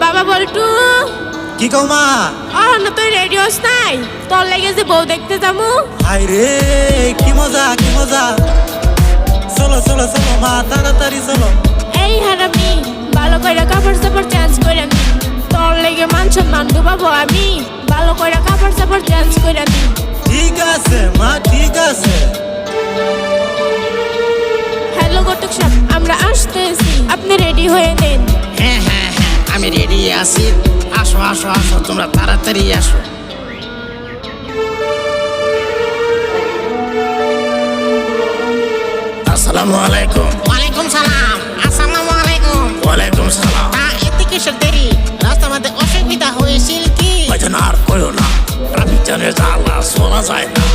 বাবা বলটু কি কও মা? না তুই রেডি হস নাই? তোর লেগে যে বউ দেখতে যামু। হাই রে কি মজা কি মজা। চলো চলো চলো মা তাড়াতাড়ি চলো। এই হারামি ভালো করে কাপড় চাপড় চেঞ্জ করে নি। তোর লেগে মান সম্মান ডুবাবো আমি। ভালো করে কাপড় চাপড় চেঞ্জ করে নি। ঠিক আছে মা ঠিক আছে। হ্যালো ঘটক সাহেব, আমরা আসতেছি, আপনি রেডি হয়ে নেন। হ্যাঁ হ্যাঁ হ্যাঁ আমি রেডি আছি। আসো আসো আসো তোমরা তাড়াতাড়ি আসো। আসসালামু আলাইকুম। ওয়ালাইকুম সালাম। আসসালামু আলাইকুম। ওয়ালাইকুম সালাম। এতে কিসের দেরি? রাস্তার মধ্যে অসুবিধা হয়েছিল কি? ভাইজান আর কইও না, ট্রাফিক জ্যামের জ্বালা চলা যায় না।